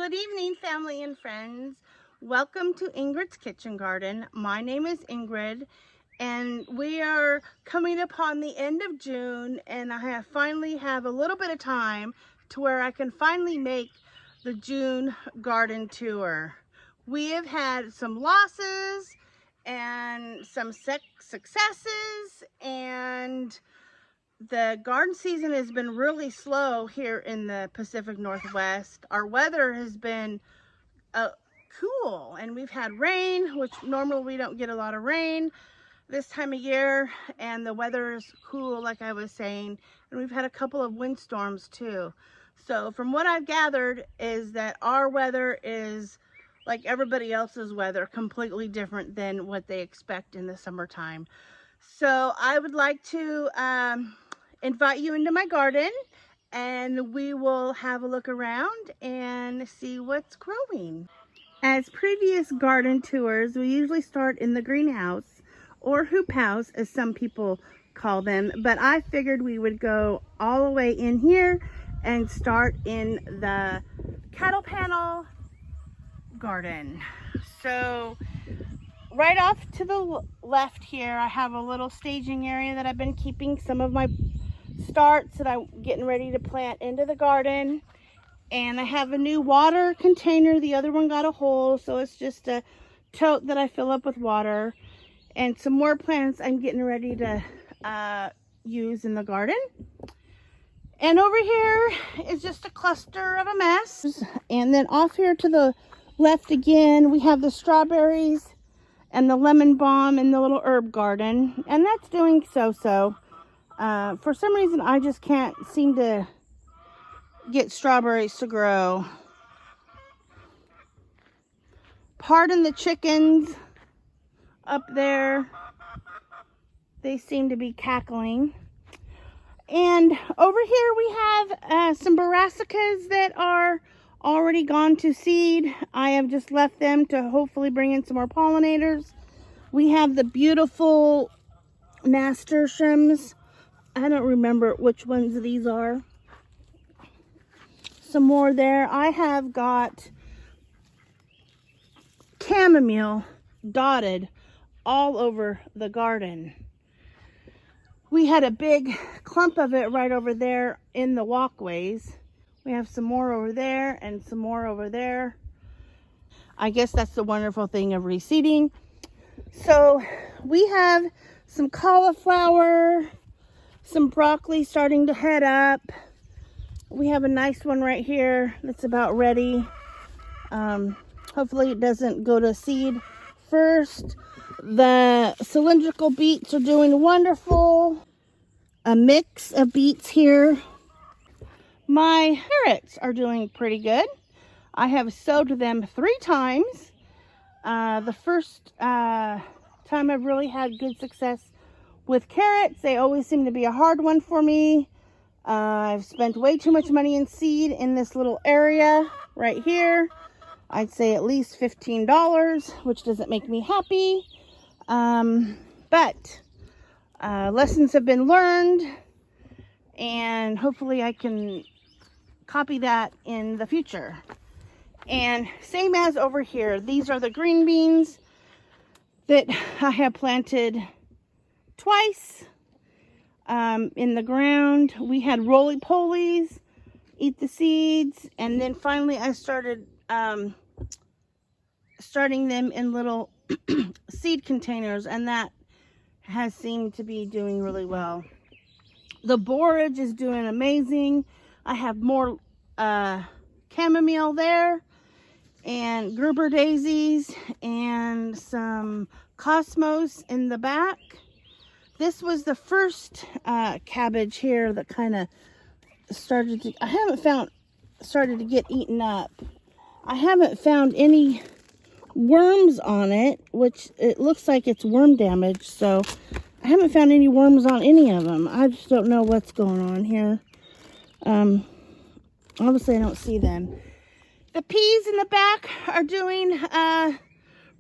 Good evening, family and friends. Welcome to Ingrid's Kitchen Garden. My name is Ingrid, and we are coming upon the end of June, and I finally have a little bit of time to where I can finally make the June garden tour. We have had some losses and some successes, and the garden season has been really slow here in the Pacific Northwest. Our weather has been cool, and we've had rain, which normally we don't get a lot of rain this time of year, and the weather is cool, like I was saying, and we've had a couple of windstorms too. So from what I've gathered is that our weather is like everybody else's weather, completely different than what they expect in the summertime. So I would like to invite you into my garden, and we will have a look around and see what's growing. As previous garden tours, we usually start in the greenhouse, or hoop house as some people call them, but I figured we would go all the way in here and start in the cattle panel garden. So right off to the left here, I have a little staging area that I've been keeping some of my starts that I'm getting ready to plant into the garden. And I have a new water container. The other one got a hole, so it's just a tote that I fill up with water. And some more plants I'm getting ready to use in the garden. And over here is just a cluster of a mess. And then off here to the left again, we have the strawberries and the lemon balm in the little herb garden, and that's doing so-so. For some reason, I just can't seem to get strawberries to grow. Pardon the chickens up there. They seem to be cackling. And over here we have some brassicas that are already gone to seed. I have just left them to hopefully bring in some more pollinators. We have the beautiful nasturtiums. I don't remember which ones these are. Some more there. I have got chamomile dotted all over the garden. We had a big clump of it right over there in the walkways. We have some more over there and some more over there. I guess that's the wonderful thing of reseeding. So we have some cauliflower, some broccoli starting to head up. We have a nice one right here that's about ready. Hopefully it doesn't go to seed first. The cylindrical beets are doing wonderful. A mix of beets here. My carrots are doing pretty good. I have sowed them 3 times. The first time I've really had good success with carrots. They always seem to be a hard one for me. I've spent way too much money in seed in this little area right here. I'd say at least $15, which doesn't make me happy. But lessons have been learned, and hopefully I can copy that in the future. And same as over here, these are the green beans that I have planted twice in the ground. We had roly-polies eat the seeds, and then finally I started starting them in little seed containers, and that has seemed to be doing really well. The borage is doing amazing. I have more chamomile there, and Gerber daisies, and some cosmos in the back. This was the first cabbage here that kind of started to, I haven't found, started to get eaten up. I haven't found any worms on it, which it looks like it's worm damage, so I haven't found any worms on any of them. I just don't know what's going on here. Obviously I don't see them. The peas in the back are doing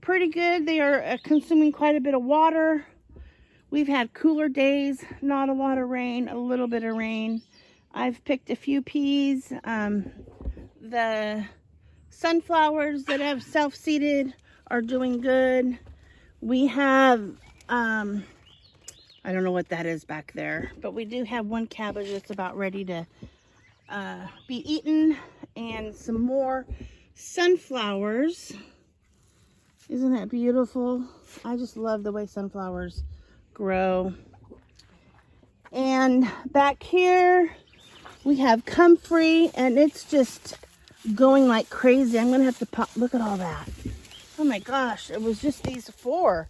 pretty good. They are consuming quite a bit of water. We've had cooler days, not a lot of rain, a little bit of rain. I've picked a few peas. The sunflowers that have self-seeded are doing good. We have, I don't know what that is back there, but we do have one cabbage that's about ready to be eaten, and some more sunflowers. Isn't that beautiful? I just love the way sunflowers grow. And back here we have comfrey, and it's just going like crazy. I'm gonna have to pop. Look at all that. Oh my gosh, it was just these 4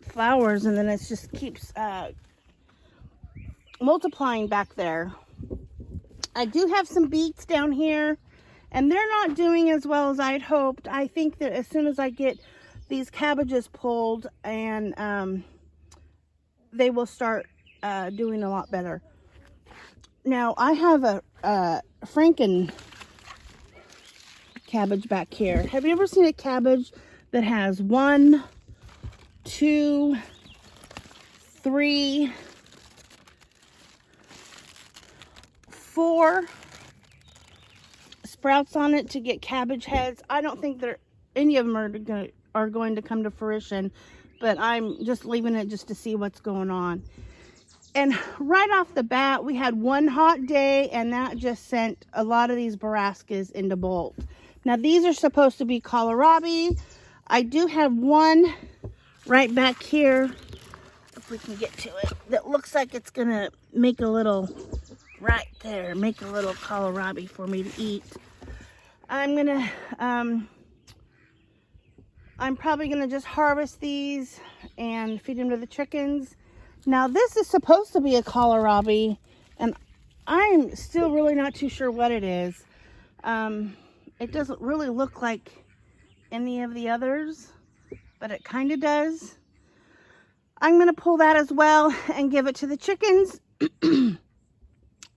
flowers, and then it just keeps multiplying back there. I do have some beets down here, and they're not doing as well as I'd hoped. I think that as soon as I get these cabbages pulled, and they will start doing a lot better. Now I have a Franken cabbage back here. Have you ever seen a cabbage that has 1, 2, 3, 4 sprouts on it to get cabbage heads? I don't think any of them are going to come to fruition, but I'm just leaving it just to see what's going on. And right off the bat, we had one hot day, and that just sent a lot of these borascas into bolt. Now these are supposed to be kohlrabi. I do have one right back here, if we can get to it, that looks like it's gonna make a little, right there, make a little kohlrabi for me to eat. I'm probably gonna just harvest these and feed them to the chickens. Now this is supposed to be a kohlrabi, and I'm still really not too sure what it is. It doesn't really look like any of the others, but it kind of does. I'm gonna pull that as well and give it to the chickens.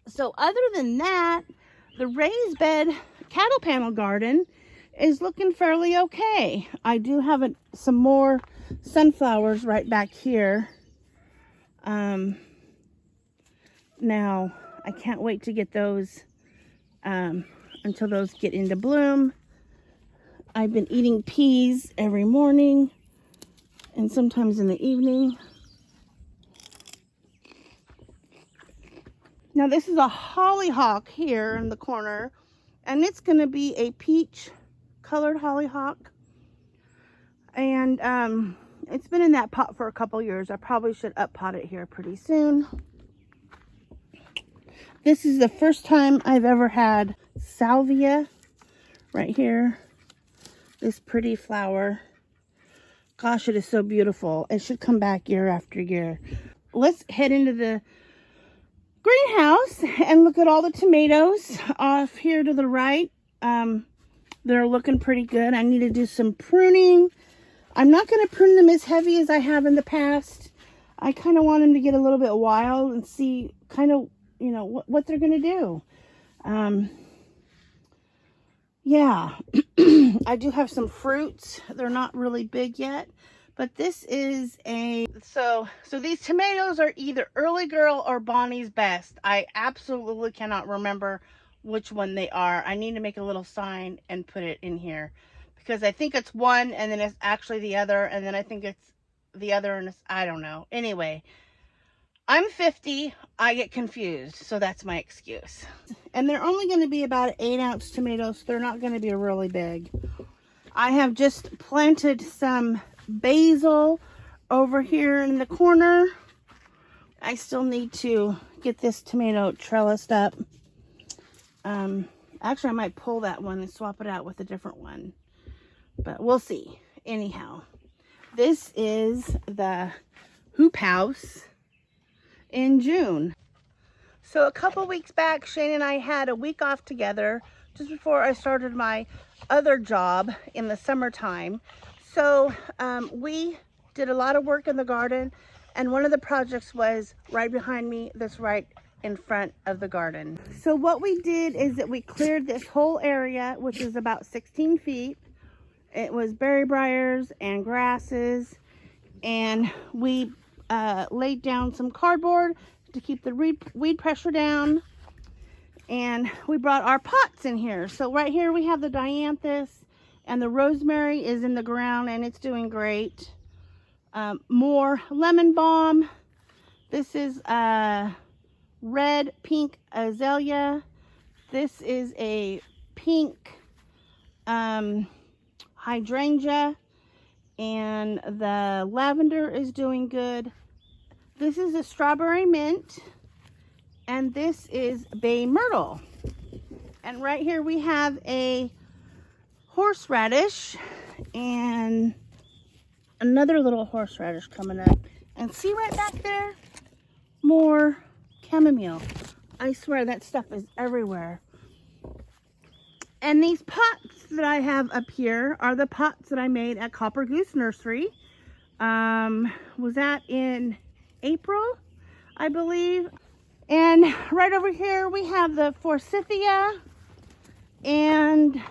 So other than that, the raised bed cattle panel garden is looking fairly okay. I do have some more sunflowers right back here. Now I can't wait to get those until those get into bloom. I've been eating peas every morning and sometimes in the evening. Now this is a hollyhock here in the corner, and it's going to be a peach colored hollyhock. And it's been in that pot for a couple years. I probably should up pot it here pretty soon. This is the first time I've ever had salvia right here. This pretty flower. Gosh, it is so beautiful. It should come back year after year. Let's head into the greenhouse and look at all the tomatoes off here to the right. They're looking pretty good. I need to do some pruning. I'm not going to prune them as heavy as I have in the past. I kind of want them to get a little bit wild and see kind of, you know, what they're going to do. Yeah, I do have some fruits. They're not really big yet, but this is so these tomatoes are either Early Girl or Bonnie's Best. I absolutely cannot remember which one they are. I need to make a little sign and put it in here, because I think it's one and then it's actually the other, and then I think it's the other and it's, I don't know. Anyway, I'm 50, I get confused, so that's my excuse. And they're only going to be about 8-ounce tomatoes. They're not going to be really big. I have just planted some basil over here in the corner. I still need to get this tomato trellised up. Actually, I might pull that one and swap it out with a different one, but we'll see. Anyhow, this is the hoop house in June. So a couple weeks back, Shane and I had a week off together just before I started my other job in the summertime. So we did a lot of work in the garden, and one of the projects was right behind me, that's right in front of the garden. So what we did is that we cleared this whole area, which is about 16 feet. It was berry briars and grasses, and we laid down some cardboard to keep the weed pressure down. And we brought our pots in here. So right here we have the dianthus, and the rosemary is in the ground and it's doing great. More lemon balm. This is red pink azalea. This is a pink hydrangea, and the lavender is doing good. This is a strawberry mint, and this is bay myrtle. And right here we have a horseradish and another little horseradish coming up. And see right back there, more chamomile. I swear that stuff is everywhere. And these pots that I have up here are the pots that I made at Copper Goose Nursery. Was that in April, I believe? And right over here we have the forsythia, and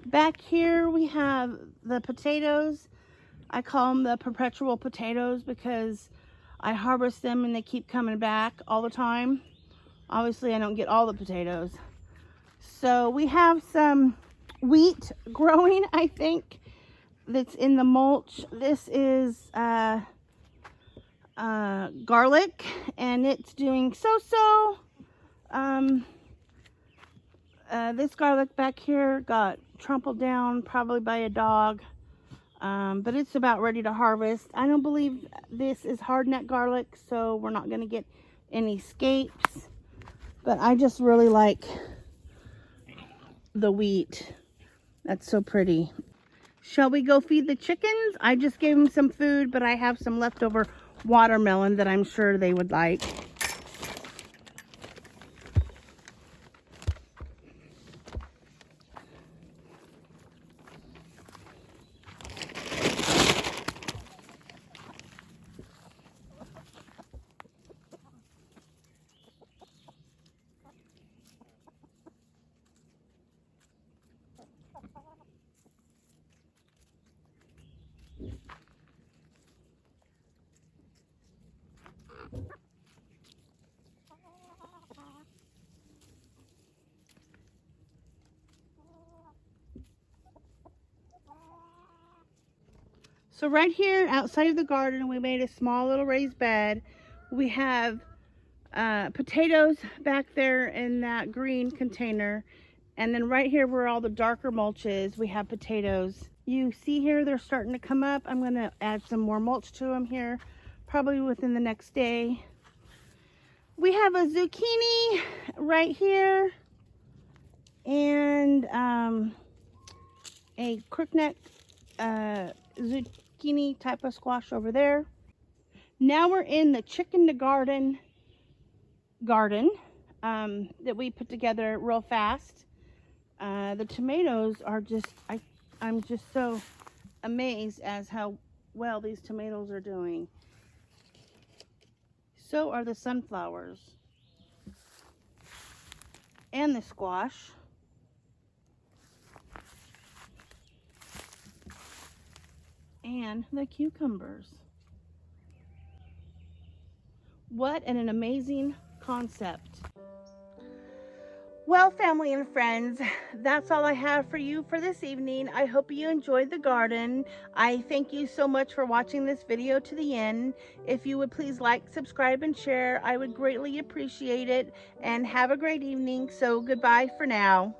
back here we have the potatoes. I call them the perpetual potatoes because I harvest them and they keep coming back all the time. Obviously I don't get all the potatoes. So we have some wheat growing, I think, that's in the mulch. This is garlic, and it's doing so-so. This garlic back here got trampled down probably by a dog, but it's about ready to harvest. I don't believe this is hardneck garlic, so we're not going to get any scapes, but I just really like the wheat. That's so pretty. Shall we go feed the chickens? I just gave them some food, but I have some leftover watermelon that I'm sure they would like. So right here outside of the garden, we made a small little raised bed. We have potatoes back there in that green container. And then right here where all the darker mulch is, we have potatoes. You see here, they're starting to come up. I'm going to add some more mulch to them here, probably within the next day. We have a zucchini right here, and a crookneck zucchini type of squash over there. Now we're in the chicken to garden that we put together real fast. The tomatoes are just, I'm just so amazed as how well these tomatoes are doing. So are the sunflowers and the squash. And the cucumbers. What an amazing concept. Well, family and friends, that's all I have for you for this evening. I hope you enjoyed the garden. I thank you so much for watching this video to the end. If you would please like, subscribe, and share, I would greatly appreciate it. And have a great evening. So goodbye for now.